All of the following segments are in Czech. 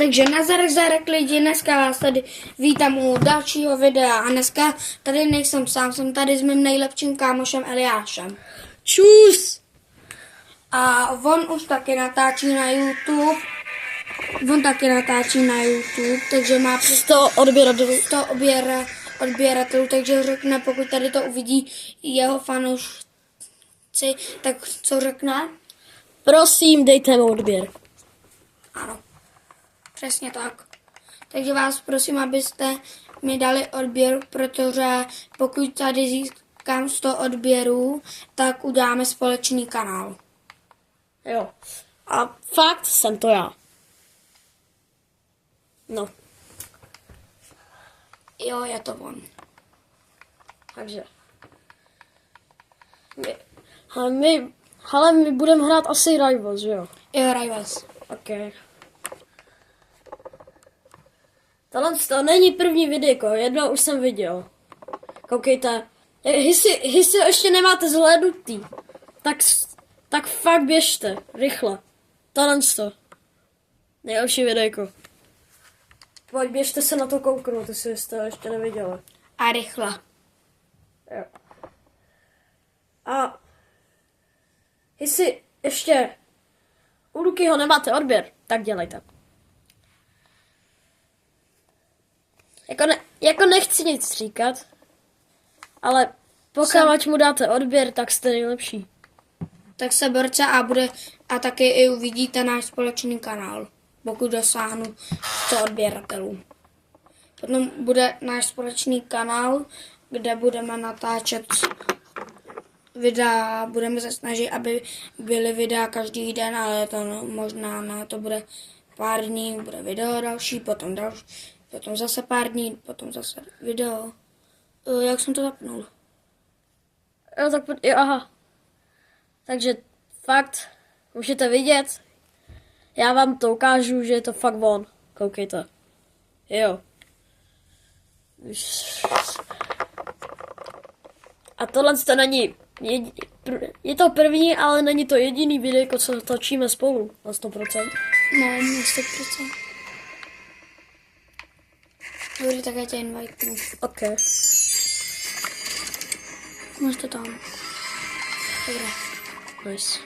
Takže nazdar lidi, dneska vás tady vítám u dalšího videa a dneska tady nejsem sám, jsem tady s mým nejlepším kámošem Eliášem. Čus! A on už taky natáčí na YouTube. Takže má 100 odběratelů. 100 odběratelů, takže řekne, pokud tady to uvidí jeho fanoušci, tak co řekne? Prosím, dejte mu odběr. Ano, přesně tak. Takže vás prosím, abyste mi dali odběr, protože pokud tady získám 100 odběrů, tak uděláme společný kanál. Jo. A fakt jsem to já. No. Jo, je to on. Takže. Ale my budeme hrát asi Rivals, že jo? Jo, Rivals. Ok. Tohle to není první videjko, jedno už jsem viděl. Koukejte. Jestli ještě nemáte zhlédnutý, tak fakt běžte, rychle. Tohle to. Nejlepší videjko. Pojď, běžte se na to kouknout, jestli jste to ještě neviděli. A rychle. Jo. A jestli ještě u Lukyho nemáte odběr, tak dělejte. Jako nechci nic říkat, ale pokud mu dáte odběr, tak jste nejlepší. Tak se borce a taky i uvidíte náš společný kanál, pokud dosáhnu 100 odběratelů. Potom bude náš společný kanál, kde budeme natáčet videa, budeme se snažit, aby byly videa každý den, ale to možná ne, to bude pár dní, bude video další, potom zase pár dní, potom zase video. Jak jsem to zapnul? Jo, tak jo, aha. Takže fakt můžete vidět, já vám to ukážu, že je to fakt on. Koukejte. Jo. A tohle to není, je to první, ale není to jediný videjko, co točíme spolu na 100%. Ne, na 100%. Dobrý, tak já tě invitenu. Ok. Máš to tam. Dobré. Nice.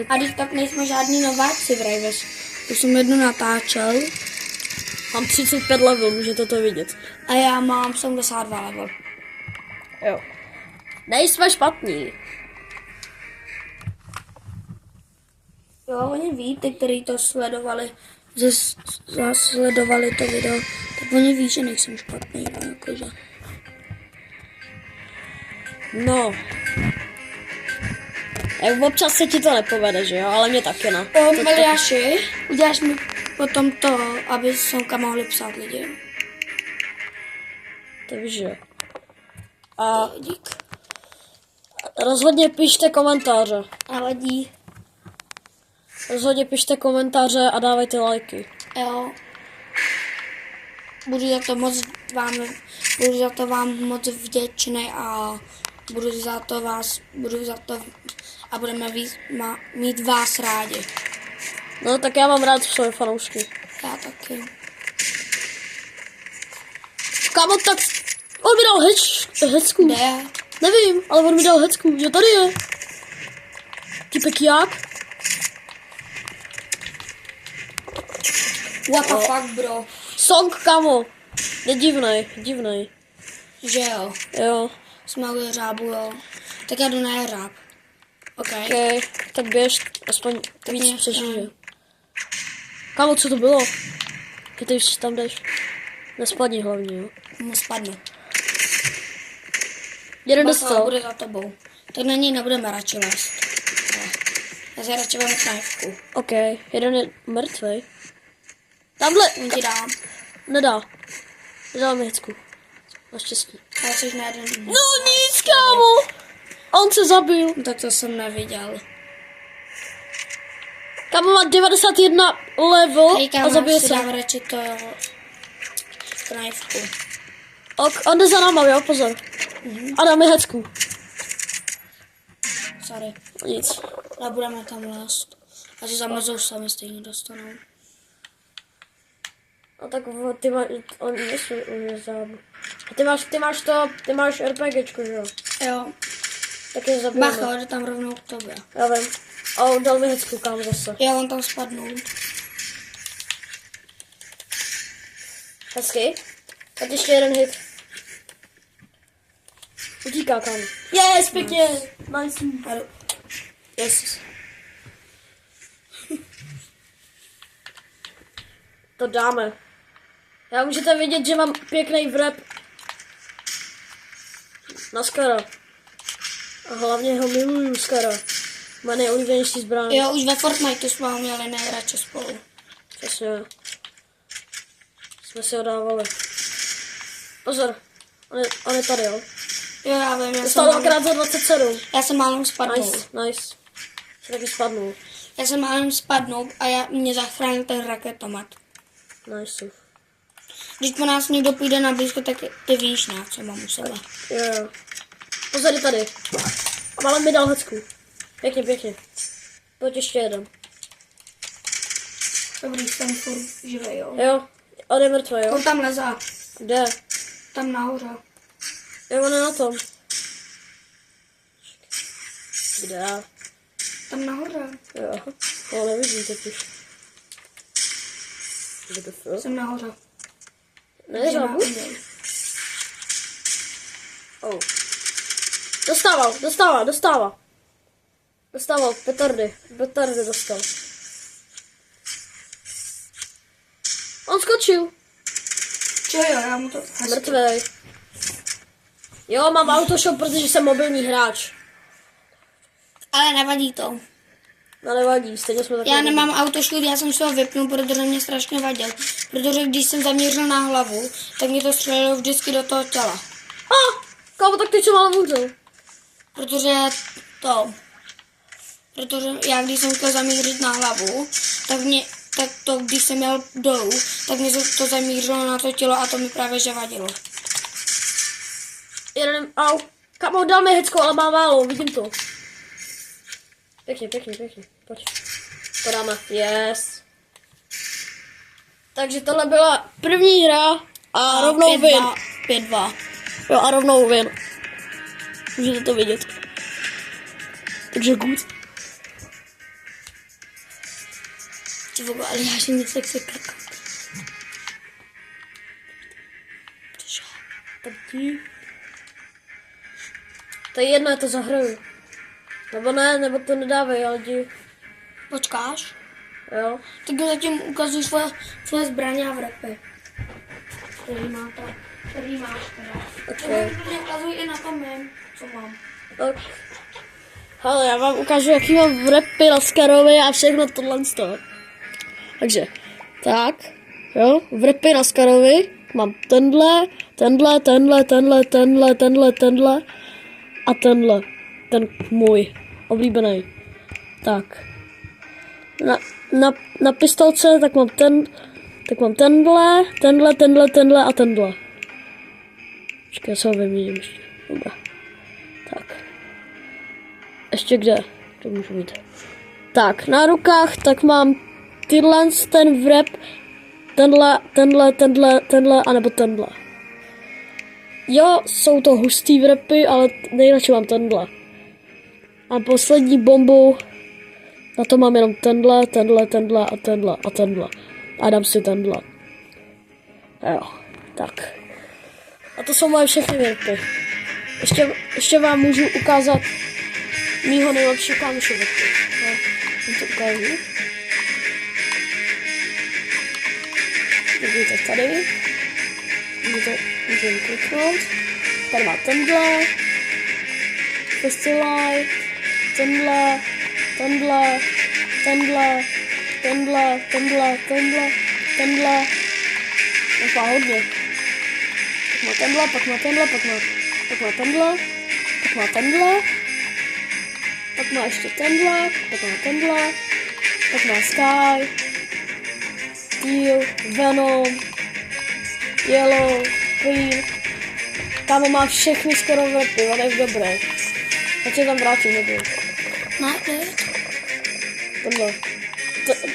A když tak nejsme žádný nováci v Rivals. Už jsem jednu natáčel. Mám 35 level, můžete to vidět. A já mám 72 level. Jo. Nejsme špatní. Jo, oni ví, ty, kteří to sledovali, zasledovali to video, tak oni ví, že nejsem špatný, no, jakože. No. Občas se ti to nepovede, že jo? Ale mě taky ne. Eliáši, uděláš mi potom to, aby semka mohli psát lidi. Takže. A Dík. rozhodně pište komentáře. A vadí. Rozhodně pište komentáře a dávajte lajky. Jo. Budu za to vám moc vděčný a a budeme mít vás rádi. No tak já mám rád svoje fanoušky. Já taky. Kámo, tak on mi dal hecku. Kde? Nevím, ale on mi dal hecku, že tady je. Typek jak? What the fuck, bro? Song, kámo. Je divnej. Že jo. Jo. Jsme u jeřábu, jo. Tak já jdu na jeřáb. OK. Ok, tak běž, aspoň víc mě přežije. Kámo, co to bylo? Ty už tam jdeš. Nespadni hlavně, jo. Mu spadnu. Jeden Bacha, dostal. bude za tobou. Tak na něj nebudeme radši lézt. Já si radši vemu knajfku. Ok, jeden je mrtvej. Tamhle. On ti dám. Nedá. Nedá mi hecku. Naštěstí. Ale jsi na jeden. No nic, kámo. On se zabil. No, tak to jsem neviděl. Kámo má 91 level Hej, a kámo, zabije si se. dám radši to knajfku. Ok, on jde za náma, jo, pozor. A dá mi hecku. Sorry. Nic. Ale budeme tam lézt. A si zamrzou sami stejně dostanou. A tak ty máš, on nejsou univerzální. A ty máš RPGčko, že jo? Jo. Tak je zabijeme. Bacha, jde tam rovnou k tobě. Já vím. A on dal mi hecku, kam zase. Já on tam spadnul. Hezky. Tak ještě jeden hit. Utíká kam. Yes, pěkně. Nice. Yes. To dáme. Já můžete vidět, že mám pěkný vrep. Na Skara. A hlavně ho miluju, Skara. Má nejoblíbenější zbraň. Jo, už ve Fortniteu jsme ho měli nejradši spolu. Přesně. Jsme si ho dávali. Pozor. On je tady, jo. Jo, já vím, Dostal dvakrát za 27. já jsem málem spadnul. Nice. Jsem taky spadnul. Já jsem málem spadnul a mě zachránil ten raketomat. Nice. Když po nás někdo půjde na blízko, tak ty víš, na co mám u sebe. Jo. Pozor, je tady. A málem mi dal hecku. Pěkně. Pojď ještě jeden. Dobrý, jsem furt živej, jo. Jo. On je mrtvý, jo. On tam lezá, Kde? tam nahoře. Jo, on je na tom. Kde? Tam nahoře. Jo. To nevidím totiž. Kde to furt? Jsem nahoře. Ne, žábu? Oh. Dostával. Petardy dostal. On skočil. Čo jo, já mu to... Mrtvej. Jo, mám autoshop, protože jsem mobilní hráč. Ale nevadí to. No nevadí, stejně jsme takové. Já nemám autoškod, já jsem se ho vypnul, protože mě strašně vadil. Protože když jsem zamířil na hlavu, tak mě to střelilo vždycky do toho těla. Kámo, tak ty co mám umřel? Protože já když jsem chtěl zamířit na hlavu, tak to, když jsem jel dolů, tak mě to zamířilo na to tělo a to mi právě že vadilo. Au. Kámo, dal mi hecko, ale má málo, vidím to. Pěkně. Pojď. Podáme. Yes. Takže tohle byla první hra a rovnou win. 5-2. Jo, a rovnou win. Můžete to vidět. Takže good. Ty vole, ale já si něco chci kakat. Tady. To je jedno, já to zahraju. Nebo ne, nebo to nedávej, ale jdi. Počkáš? Jo. Tak zatím ukazuj svoje zbraně a vrepy. Který máš teda. Okay. To ukazuj i na tom mém, co mám. Tak. Hele, já vám ukážu, jaký mám vrepy na Skarovi a všechno tohle z toho. Takže, tak, jo, vrepy na Skarovi, mám tenhle a tenhle, ten můj, oblíbený. Tak, na pistolce, tak mám tenhle a tenhle. Počkej, já se ho vyměním ještě, dobrá. Tak. Ještě kde? To můžu mít. Tak, na rukách, tak mám ten vrep, tenhle, anebo tenhle. Jo, jsou to hustý vrepy, ale nejradši mám tenhle. A poslední bombu, na to mám jenom tenhle a tenhle. A dám si tenhle. Jo, tak. A to jsou moje všechny vrepy. Ještě vám můžu ukázat mýho nejlepšího kámoše vrepy. No, to ukážu. Vidíte tady. Můžeme kliknout. Tady má tenhle. Festival. Tenhle. Tak má hodně. Tak má tenhle, pak má tenhle. Pak má ještě tenhle, pak má Sky, Steel, Venom, Yellow, Green. Kámo má všechny skoro vrepy, on je dobrý. Já se tam vrátím, nebudu. Tenhle.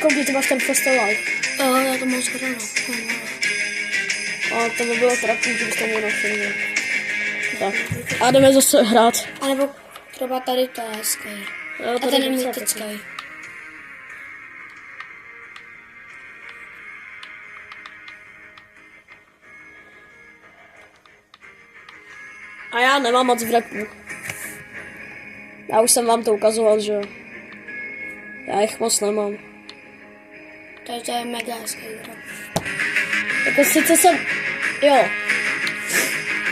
Koukej, ty máš ten Festival. Jo, já to mám skoro. A to by bylo trapný, kdybyste mě našli. Tak. A jdeme zase hrát. A nebo třeba tady to je hezký. Jo, A tady ten je docela mytický. pěkný. A já nemám moc v repu. Já už jsem vám to ukazoval, že jo. Já jich moc nemám. Takže to je mega hezký hra. Jako sice jsem, jo.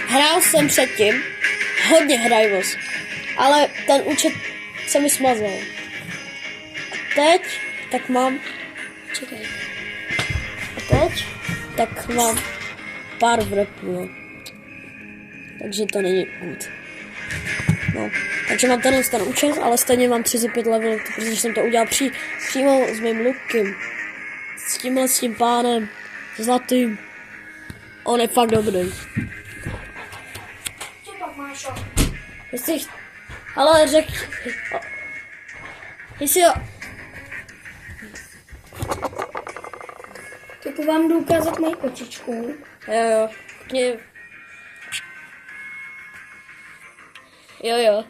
Hrál jsem předtím, hodně hrajvost, ale ten účet se mi smazal. A teď, tak mám, Čekej. a teď, tak mám pár v repu, no. Takže to není good. No, takže mám ten účet, ale stejně mám 35 levelů, protože jsem to udělal přímo s mým lukem. S tím pánem, zlatým. On je fakt dobrý. Co pak máš? Jestli... Ale jestli... Tak vám jdu ukázat moji kočičku. Jo. Mě... Jo.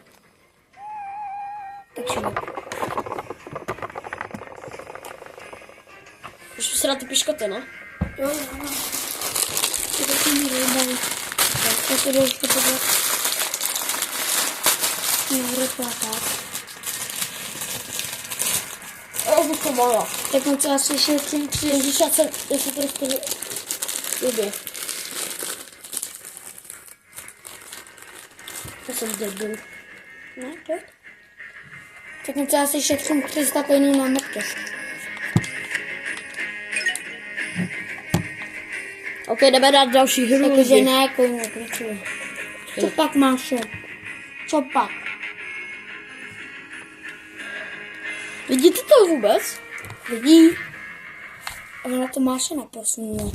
Takže Už se na ty piškoty, no? jo. To taky mi vybaví. Tak to jdu ještě podívat. Nebude plakat. Jo, už to volá. Tak moc asi šetřím tři. Ježíš, já se trošku líbí. Já jsem debil. Ne, pojď. Tak moc asi šetřím 300 coinů na mrtvě. Ok, jdeme dát další hru. Takže ne, coinů, klučuji. Co pak máš? Co pak? Vidíte to vůbec? Vidí? Ale na to máš naposunula.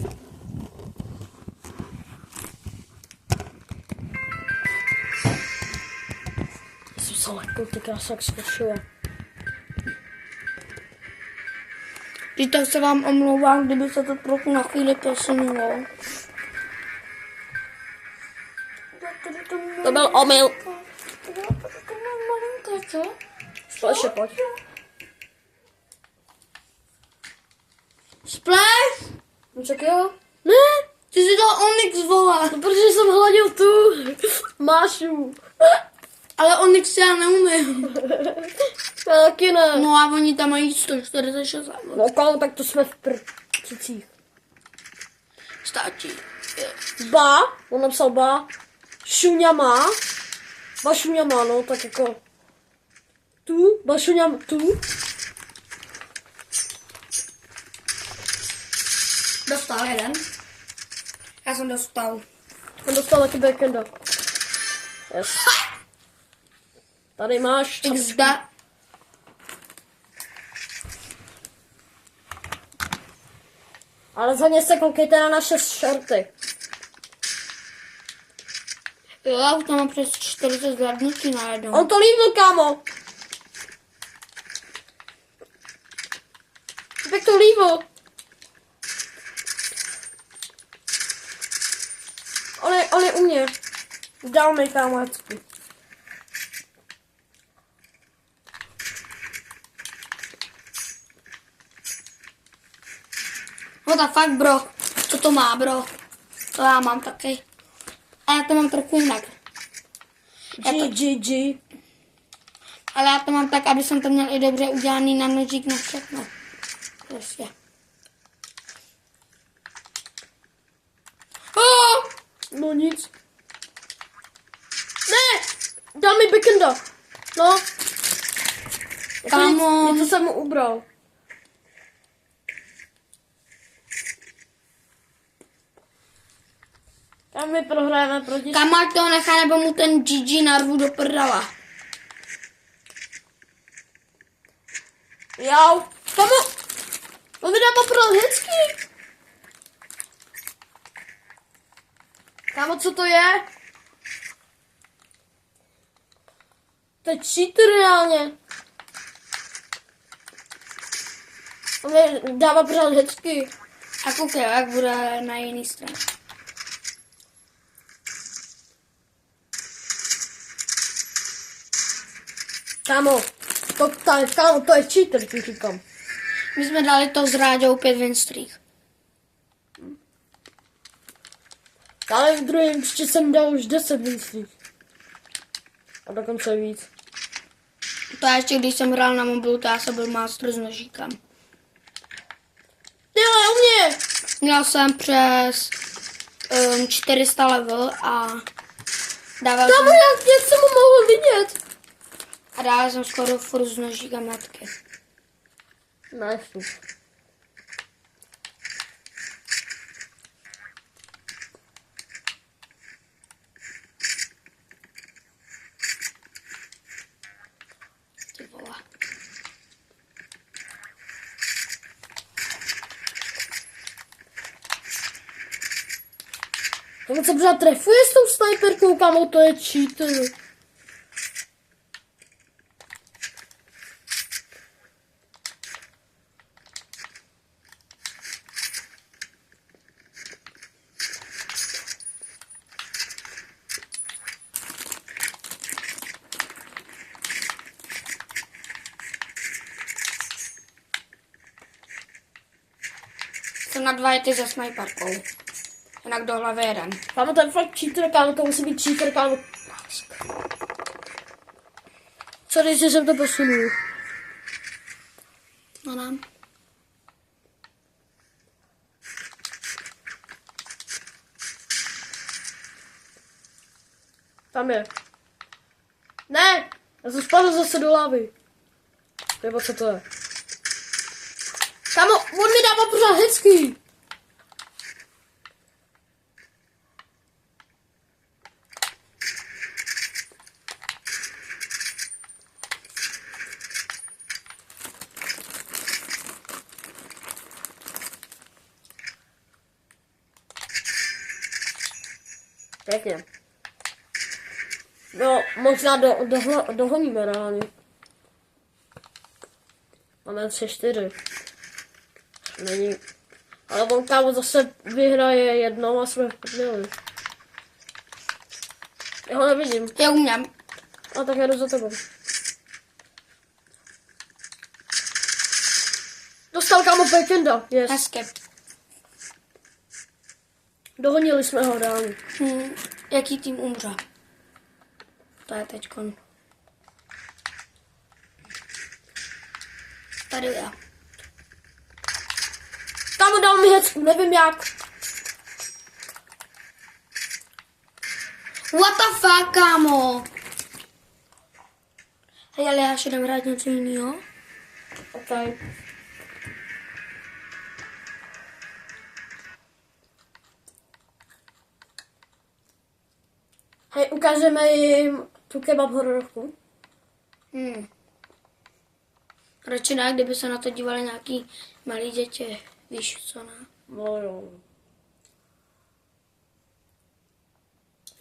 Já jsem se lehkou ty krásák skočila. Když tak se vám omlouvám, kdyby se to trochu na chvíli posunulo. To byl omyl. Malinka, co? Společně pojď. Splash? No tak jo. Ne, ty si dal Onyx, vole. No protože jsem hladil tu Mášu. Ale Onyx já neumím. Já taky ne. No a oni tam mají 146 level. No kámo, tak to jsme v prcicích. Stačí. Ba, on napsal ba. Šuňa má. Ba šuňa má, no tak jako. Tu, ba šuňa tu. Dostal jeden. Já jsem dostal. On dostal taky backenda. Yes. Tady máš. XD. Ale za ně se koukejte na naše shorty. Jo, já už tam mám přes 40 zhlédnutí najednou. On to líbil, kámo. Jak to líbil. On je u mě. Dal mi, kámo, hezky. No tak fakt, bro. Co to má, bro? To já mám taky. A já to mám trochu jinak. GGG. Ale já to mám tak, aby jsem to měl i dobře udělaný na nožík na všechno. Prostě. Oh! No nic. Ne! Dal mi backenda. No. Kámo. Něco jsem mu ubral. Tam my prohrajeme proti... Kamal to nechá, nebo mu ten GG narvu do prdala. Jau. Kamo. On vydává pro hezky. Kámo, co to je? To je cheater reálně. On mi dává pořád hezky. A koukej, jak bude na jiný straně. Kámo, to je cheater, ti říkám. My jsme dali to s Ráďou 5 win streak. Ale v druhém ještě jsem dal už 10 myslí. A dokonce víc. To já ještě, když jsem hrál na mobilu, to já jsem byl master s nožíkem. Ty ale u mě! Měl jsem přes 400 level a dával Kámo, jsem, jak jsem ho mohl vidět? a dával jsem skoro furt s nožíkem matky. Nice. Ty vole. Kámo, co pořád trefuje s tou sniperkou, kámo, to je cheater. Jsem na 2 hity se sniperkou. Jinak do hlavy jeden. Kámo, to je fakt cheater, kámo, to musí být cheater, kámo. Co když jsem to posunul? No nám. Tam je. Ne! Já jsem spadl zase do lávy. Nebo co to je? Kámo, on mi dává pořád hezký. Pěkně. No, možná dohoníme reálně. Máme 3-4. Není. Ale on kámo zase vyhraje jednou a jsme v prdeli. Já ho nevidím. Já umím. A tak jedu za tebou. Dostal kámo Pekenda. Yes. Hezky. Dohonili jsme ho reálně. Jaký tým umře? To je teďkon. Tady je. Kámo dal mi hecku, nevím jak. What the fuck, kámo? Hej, ale já ještě jdem hrát něco jiného. Okay. Hej, ukážeme jim tu kebab hororovku. Radši ne, kdyby se na to dívali nějaký malý děti. Víš co, ne? No jo.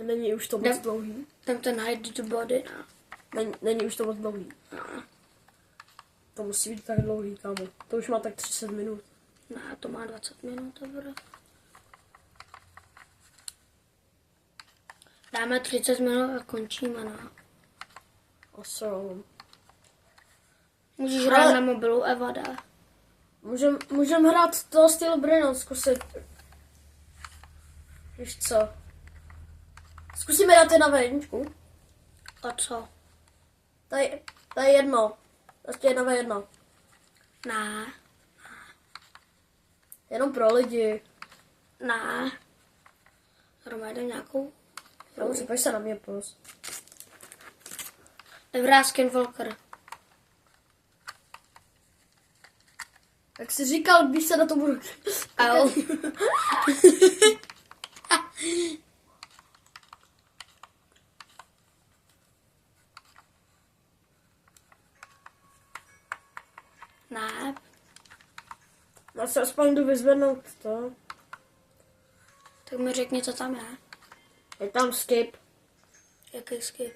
Není už to moc dlouhý. Tam ten hide the body, ne? Není už to moc dlouhý. Ne, To musí být tak dlouhý, kámo. To už má tak 30 minut. ne, to má 20 minut, to bude. Dáme 30 minut a končíme, ne? Awesome. Můžeš hrát na mobilu, Eva dá. Můžem hrát toho stylu Brennan, zkusit. Víš co? Zkusíme dát je na V1. A co? To je jedno. Prostě jedna V1. Ne, Jenom pro lidi. ne. Roma, jdem nějakou. Prosím, pojď se na mě, pos. Jdem Skinwalker. Jak jsi říkal, když se na to budu... Au. Ne, Já se aspoň jdu vyzvednout to. tak mi řekni, co tam je. Je tam skip. Jaký skip?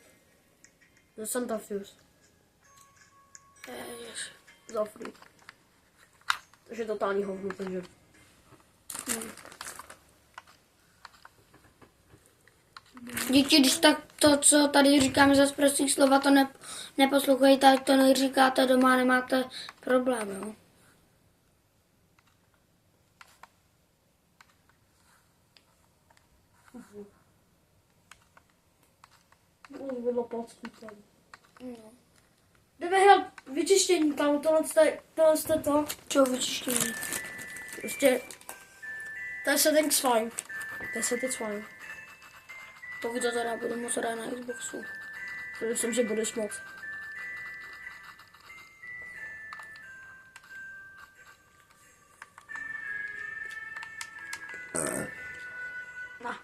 Ze Santa Fuse. Ježiš. Za free. To je totální hovno, takže... Děti, když tak to, co tady říkáme za prostých slova, to neposlouchejte, ať to neříkáte doma, nemáte problém, jo. No. Jdeme hrát vyčištění, tam tohle je to. Čeho vyčištění? Prostě, to je settings fine. To je settings fine. Pokud to teda budu moc hrát na Xboxu. To myslím, že budeš moc. No,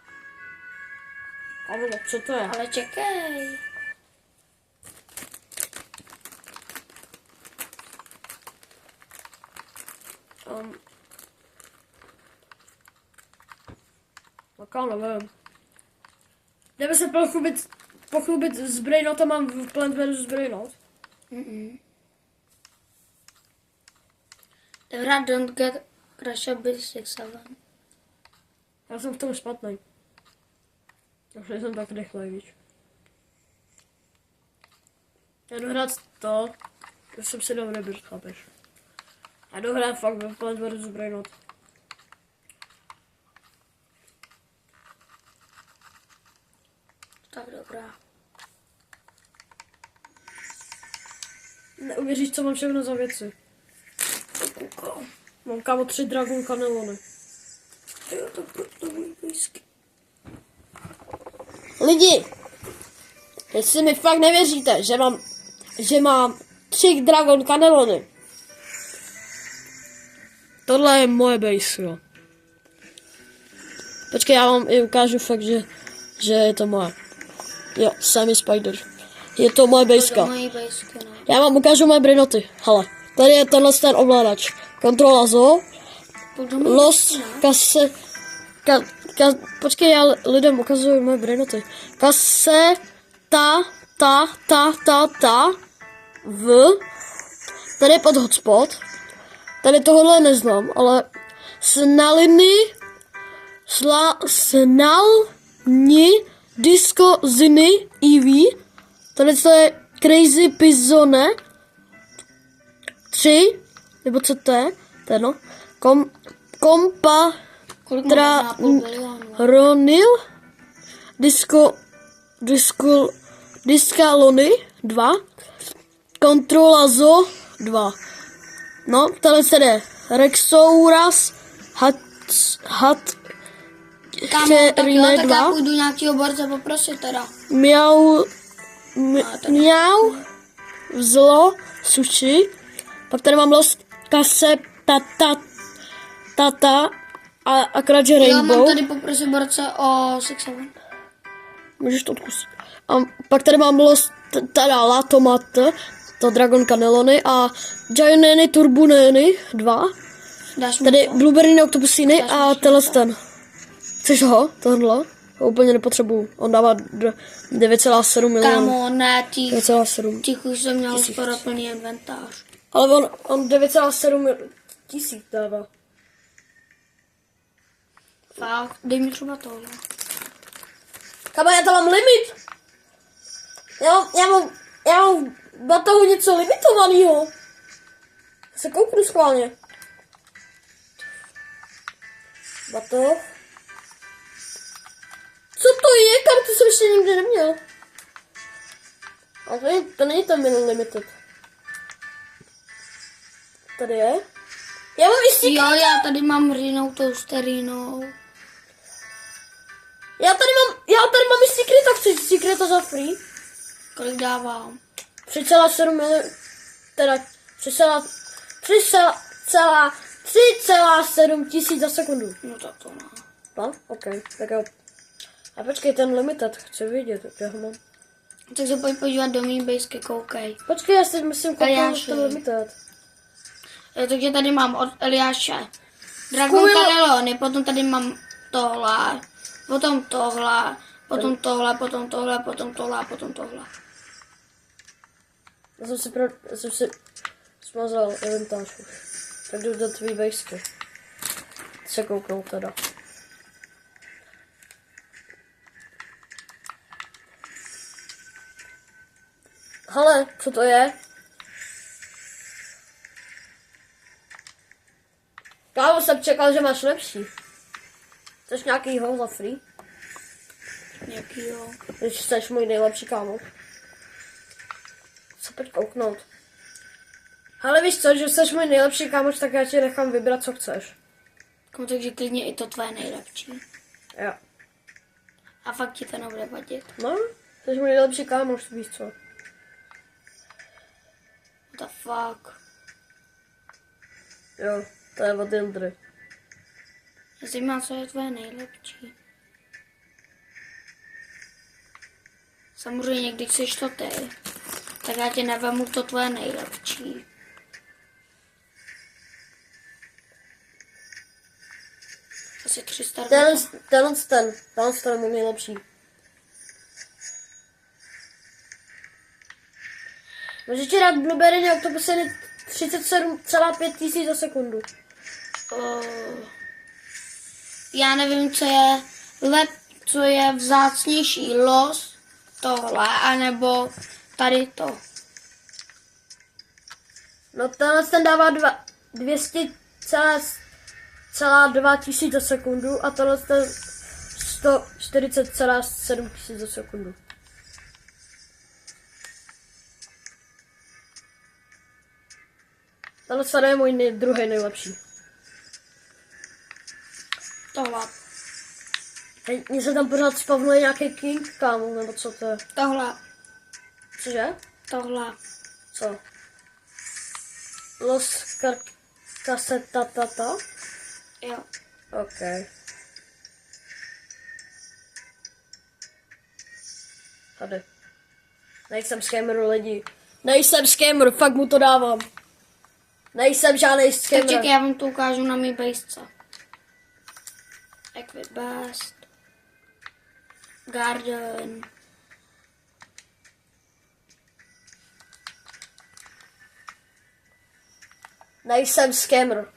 Ale co to je? ale čekej. Tak já nevím. Jdeme se pochlubit s Brainotem, mám v Plant vs. Brainot. Jdem hrát Don't Get Russia by 6-7. Já jsem v tom špatný. Už jsem tak rychle, víš. Já jdu hrát to, už jsem si dal nebyl, chápeš. Já jdu hrát fakt v Plant vs. Brainot. Tak dobrá. Neuvěříš, co mám všechno za věci. Mám kámo 3 Dragon Cannellony. Jo, to můj whisky. Lidi, jestli mi fakt nevěříte, že mám 3 Dragon Cannellony. Tohle je moje base, jo. Počkej, já vám i ukážu fakt, že je to moje. Jo, Sammy Spider. Je to moje bejska. Já vám ukážu moje brinoty. Hele, tady je tenhle ten ovládač. Kontrola zo. Los, kase, počkej, já lidem ukazuju moje brinoty. Kase, ta, v. Tady je pod hotspot. Tady tohle neznám, ale snaliny, snalni, disco, ziny, EV. Tady to je Crazy Pizzone. 3, nebo co to je? To je no. Kompa, Ronil, Discalony 2, Kontrola Zo 2. No, tady se jde Rexouras, Kámo, tak jo, tak já půjdu nějakýho borce poprosit teda. Miau, zlo, sushi. Pak tady mám los kase, tata a kradže Rainbow. Jo, mám tady poprosit borce o 6-7. Můžeš to odkusit. A pak tady mám los La Tomate, to Dragon Cannellony a Gianeny Turbuneny 2. Dáš mi Tady to? Blueberry Octopusiny a mi tenhle ten. Chceš ho? Tohle? Ho úplně nepotřebuju. On dává 9,7 milionů. Kámo, ne, 9,7. těch už jsem měl skoro plný inventář. Ale on 9,7 tisíc dává. Fakt, dej mi třeba tohle. Kama, já tam mám limit. Já mám v batohu něco limitovaného. Já se kouknu schválně. Batoh. Co to je? Kam to jsem ještě nikdy neměl? Ale to není ten minul limited. Tady je. Já mám i Jo, já tady mám rýnou toasterinou. Já tady mám i secret, tak chci secreta za free. Kolik dávám? 3,7 milionů, teda 3,7 tisíc za sekundu. No tak to ne. No, ok, tak jo. A počkej, ten limited, chci vidět, jak ho mám. Tak se pojď podívat do mý bejsky, koukej. Počkej, já si myslím, koupil Eliáši. ten limited. Takže tady mám od Eliáše Dragon Cannellony, potom tady mám tohle, potom tohle, potom tohle, potom tohle, potom tohle a potom tohle. Já jsem si smazal inventář už. Tak jdu do tvý bejsky. Se kouknou teda. Hele, co to je? Kámo, jsem čekal, že máš lepší. Chceš nějakýho za free? Jakýho? Když jsi můj nejlepší kámo. Co pojď kouknout. Ale víš co, že jsi můj nejlepší kámoš, tak já ti nechám vybrat, co chceš. Takže klidně i to tvoje nejlepší. Jo. A fakt ti to nebude vadit. No, jsi můj nejlepší kámoš, víš co. What the fuck. Jo, to je od Jindry. Mě zajímá, co je tvoje nejlepší. Samozřejmě, když jsi to ty, tak já ti nevemu to tvoje nejlepší. Asi 300 Tenhle je můj nejlepší. Můžeš ti dát Blueberry nějak to posledně 37,5 tisíc za sekundu. Já nevím, co je vzácnější, los, tohle, anebo tady to. No ten dává 200,2 tisíc za sekundu a tenhle 140,7 tisíc za sekundu. Tenhle je můj druhý nejlepší. Tohle. Hej, mně se tam pořád spavnuje nějaký king, kámo, nebo co to je? Tohle. Cože? Tohle. Co? Los Casetata? Jo. OK. Tady. Nejsem scammer lidi. Nejsem scammer, fakt mu to dávám. Nejsem žádný Tak scammer. čekaj, já vám to ukážu na mý bejsce. Equip Best. Garden. Nejsem scammer.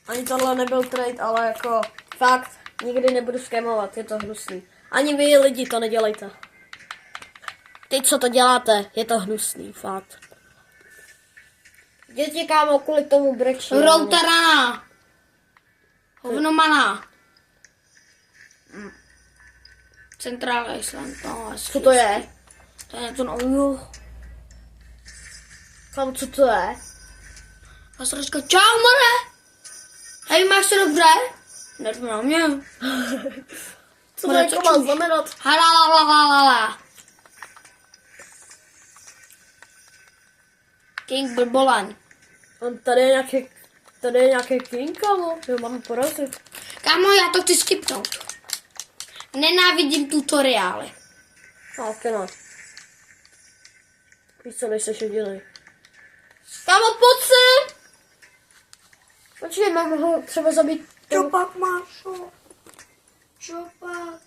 Ani tohle nebyl trade, ale jako fakt nikdy nebudu scamovat, je to hnusný. Ani vy lidi to nedělejte. Ty, co to děláte, je to hnusný, fakt. Děti, kámo, kvůli tomu brečí. Routerana. Hovnomana. Central Island, no. Co to je? To je to no. Kámo, co to je? A sračka, čau, more. Hej, máš se dobře? Nedme na mě. Co to jako má znamenat? Halalalalala. King Blbolan. On tady je nějaký king, kámo. Jo, mám porazit. Kámo, já to chci skipnout. Nenávidím tutoriály. No, ok, no. Víš co, nejseš jediný. Kámo, pojď si! Počkej, mám ho třeba zabít. Čo pak máš? Čo pak?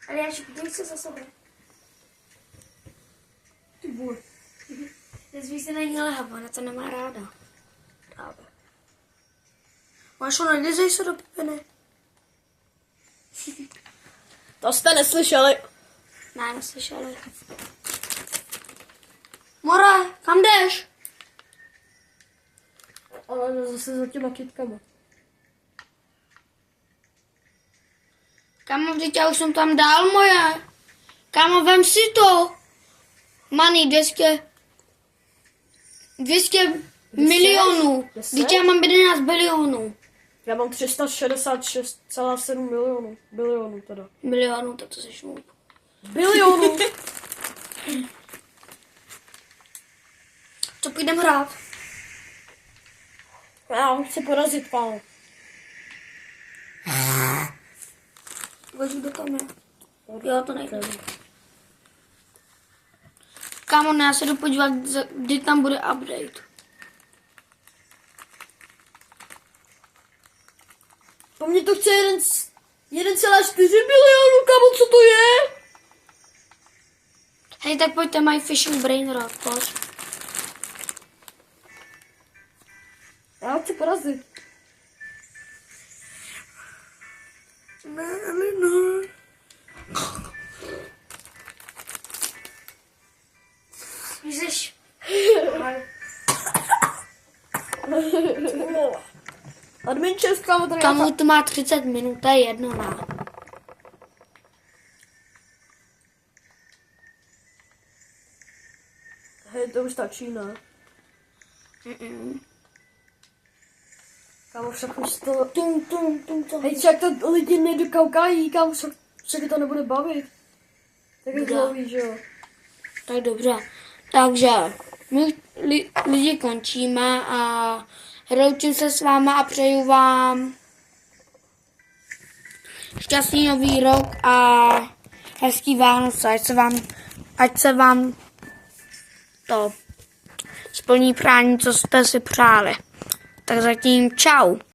Ale já šipním se za sebe. Ty vole. Nezví se na ní lehava, ona to nemá ráda. Právě. Mášo, nedezej se do pipiny. To jste neslyšeli. Ne, neslyšeli. More, kam jdeš? Ale zase za těma kytkama. Kámo, vždyť já už jsem tam dál moje. Kámo, vem si to. Money, 200 milionů. 10? Vždyť já mám 11 bilionů. Já mám 366,7 milionů. Bilionů teda. Milionů, tak to seš můj. Bilionů! Co půjdem hrát? Já ho chci porazit, kámo. Vozí do tam je. Jo, to nejde. Kámo, ne, já se jdu podívat, kdy tam bude update. Po mně to chce 1,4 bilionů, kámo, co to je? Hej, tak pojďte, mají fishing brain rod, pojď. Já ho chci porazit. Ne. Admin čest, kámo, tady Kamu to má 30 minut, to je jedno, ne? Hej, to už stačí, ne? Kámo, však už to... Hej, však to lidi nedokoukají, kámo, však to nebude bavit. Tak je dlouhý, že jo? Tak dobře. Takže my lidi končíme a loučím se s váma a přeju vám šťastný nový rok a hezký Vánoce, ať se vám to splní přání, co jste si přáli. Tak zatím čau.